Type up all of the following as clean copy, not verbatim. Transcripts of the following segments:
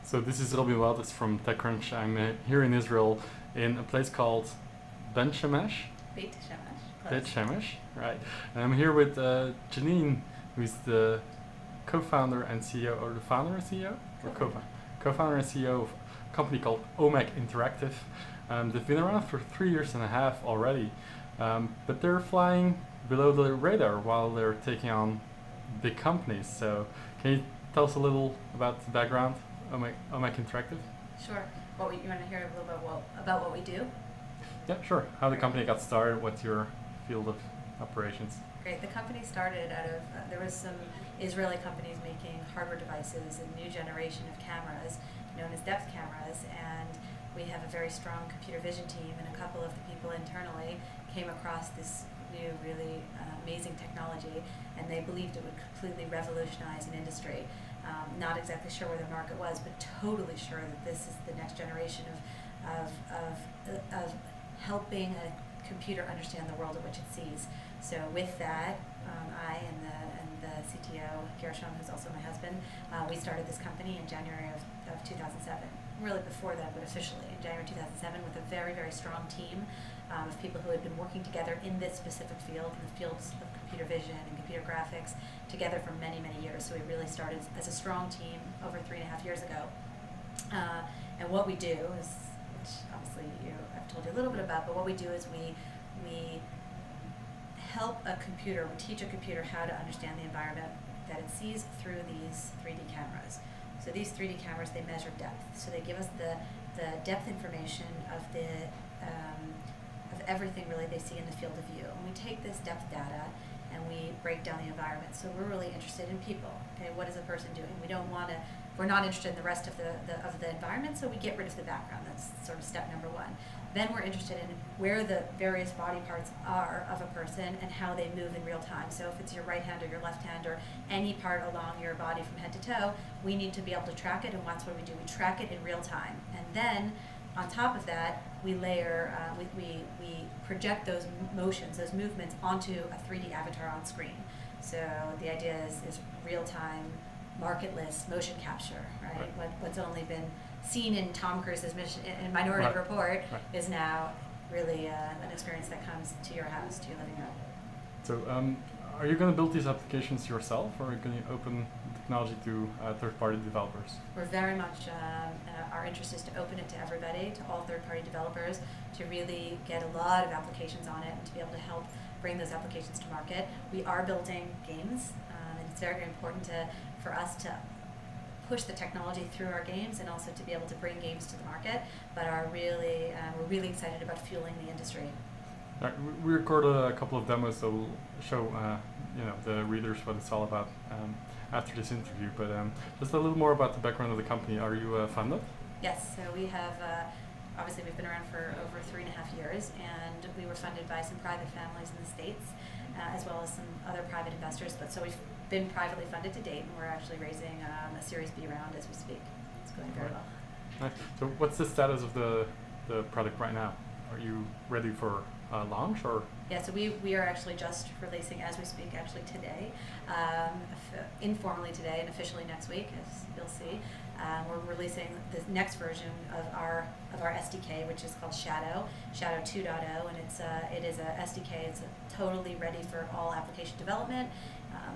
So this is Robin Wouters from TechCrunch. I'm here in Israel in a place called Ben Shemesh. Beit Shemesh. Beit Shemesh, right. And I'm here with Janine, who's the co-founder and CEO, or the founder and CEO? Or co-founder and CEO of a company called Omek Interactive. They've been around for 3 years and a half already, but they're flying below the radar while they're taking on big companies. So can you tell us a little about the background of Omek Interactive? Sure. You want to hear a little bit about what we do? Yeah, sure. How the company got started, what's your field of operations? Great. The company started out of, there was some Israeli companies making hardware devices, a new generation of cameras known as depth cameras, and we have a very strong computer vision team, and a couple of the people internally came across this new, really amazing technology, and they believed it would completely revolutionize an industry. Not exactly sure where the market was, but totally sure that this is the next generation of helping a computer understand the world in which it sees. So with that, I and the CTO, Gershon, who's also my husband, we started this company in January of 2007. Really before that, but officially in January 2007, with a very, very strong team of people who had been working together in this specific field, in the fields of computer vision and computer graphics, together for many, many years. So we really started as a strong team over 3.5 years ago. And what we do is, which obviously I've told you a little bit about, but what we do is we help a computer, we teach a computer how to understand the environment that it sees through these 3D cameras. So these 3D cameras, they measure depth. So they give us the depth information of of everything really they see in the field of view. And we take this depth data and we break down the environment. So we're really interested in people. Okay, what is a person doing? We're not interested in the rest of the environment, so we get rid of the background. That's sort of step number one. Then we're interested in where the various body parts are of a person and how they move in real time. So if it's your right hand or your left hand or any part along your body from head to toe, we need to be able to track it, and that's what we do. We track it in real time. And then on top of that, we layer, we project those motions, those movements onto a 3D avatar on screen. So the idea is real-time, marketless motion capture, right? What's only been seen in Tom Cruise's in Minority Report is now really an experience that comes to your house, to your living room. So are you going to build these applications yourself, or are you going to open technology to third-party developers? We're very much, our interest is to open it to everybody, to all third-party developers, to really get a lot of applications on it and to be able to help bring those applications to market. We are building games, and it's very, very important for us to push the technology through our games and also to be able to bring games to the market, but we're really excited about fueling the industry. We recorded a couple of demos that will show the readers what it's all about after this interview, but just a little more about the background of the company. Are you funded? Yes, so we have, obviously we've been around for over 3.5 years, and we were funded by some private families in the States, as well as some other private investors, but so we've been privately funded to date, and we're actually raising a Series B round as we speak. It's going very well. Nice. So what's the status of the product right now? Are you ready for launch, or? Yeah, so we are actually just releasing as we speak, actually today, informally today and officially next week, as you'll see. We're releasing the next version of our SDK, which is called Shadow 2.0, and it is a SDK. It's totally ready for all application development.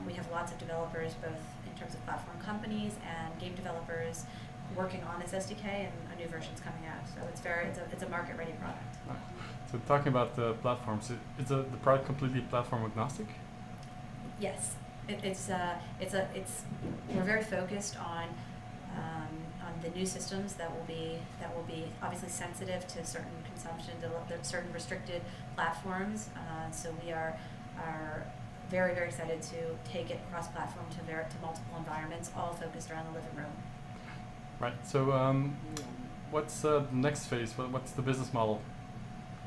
We have lots of developers, both in terms of platform companies and game developers, working on this SDK, and a new version is coming out. So it's a market-ready product. So talking about the platforms, is the product completely platform agnostic? Yes, we're very focused on the new systems that will be obviously sensitive to certain consumption, to certain restricted platforms. So we are very, very excited to take it cross-platform to multiple environments, all focused around the living room. Right. So what's the next phase? What's the business model?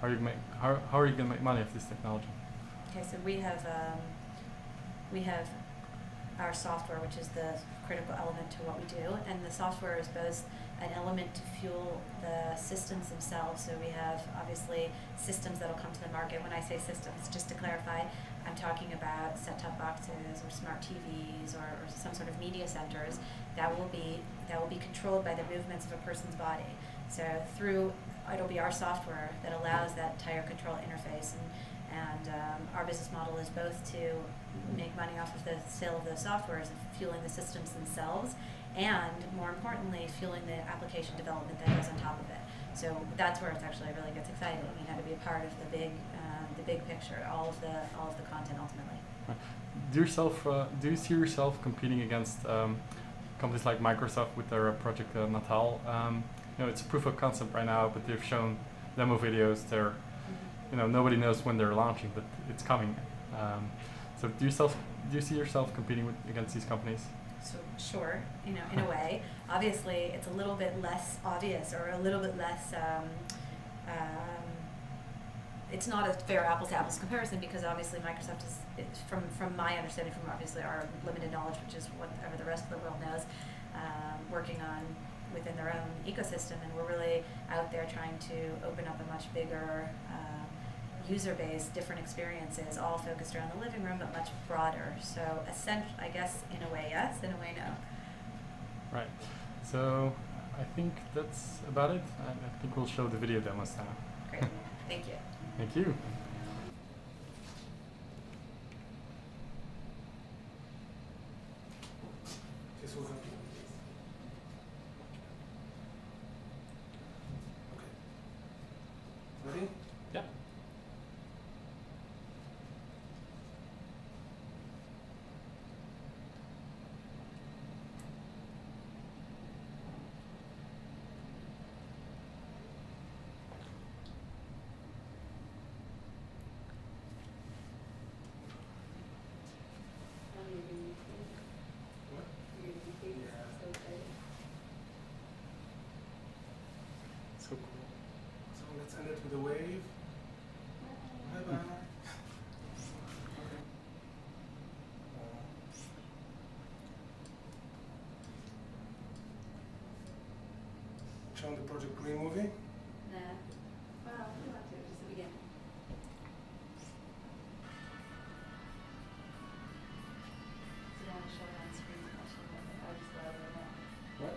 How are you going to make money off this technology? Okay, so we have our software, which is the critical element to what we do, and the software is both an element to fuel the systems themselves. So we have obviously systems that will come to the market. When I say systems, just to clarify, I'm talking about set-top boxes or smart TVs or some sort of media centers that will be controlled by the movements of a person's body. So it'll be our software that allows that entire control interface, and our business model is both to make money off of the sale of those softwares and fueling the systems themselves, and more importantly, fueling the application development that goes on top of it. So that's where it actually really gets exciting, to be a part of the big picture, all of the content ultimately. Right. Do you see yourself competing against companies like Microsoft with their project Natal? It's a proof of concept right now, but they've shown demo videos. They're, nobody knows when they're launching, but it's coming. So do you see yourself competing against these companies? So sure, in a way. Obviously, it's a little bit less obvious, or a little bit less. It's not a fair apples-to-apples comparison, because obviously Microsoft is, from my understanding, from obviously our limited knowledge, which is whatever the rest of the world knows, working on within their own ecosystem, and we're really out there trying to open up a much bigger user base, different experiences, all focused around the living room, but much broader. So I guess in a way yes, in a way no. Right. So I think that's about it. I think we'll show the video demos now. Great. Thank you. Thank you. This will help you. Okay. Ready? Yeah. What? So cool. So let's end it with a wave. Bye-bye. Okay. Showing the Project Green movie. Well, if you want to, just the beginning. So you want to show it on screen, actually, or just let it know. What?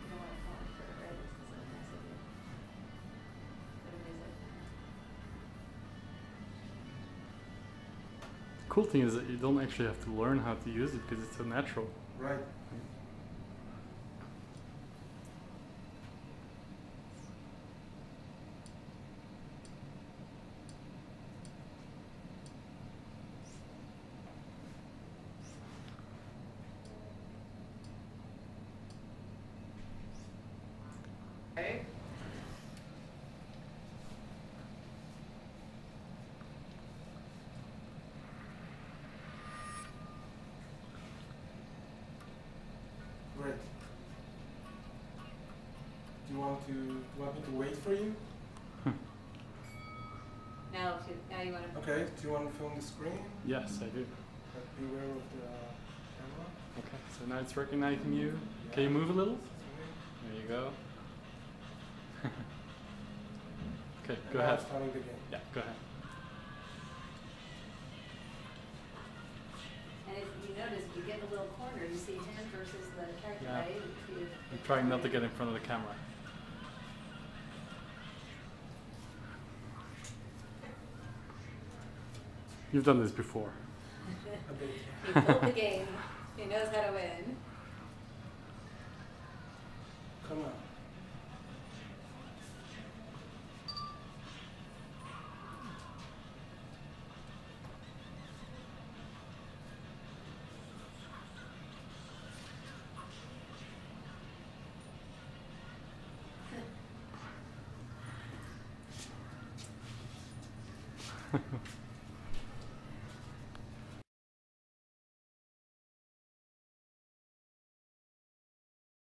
You don't want it forward for it, right? It's a nice idea. Go to music. Cool thing is that you don't actually have to learn how to use it, because it's so natural. Right. Okay. Great. Do you want me to wait for you? Now you want to. Okay. Do you want to film the screen? Yes, I do. But beware of the camera. Okay, so now it's recognizing you. Can you move a little? There you go. Okay, go ahead. Starting the game. Yeah, go ahead. And if you notice, if you get in a little corner, you see him versus the character, Yeah. right? I'm trying not to get in front of the camera. You've done this before. A bit. He built the game. He knows how to win. Come on.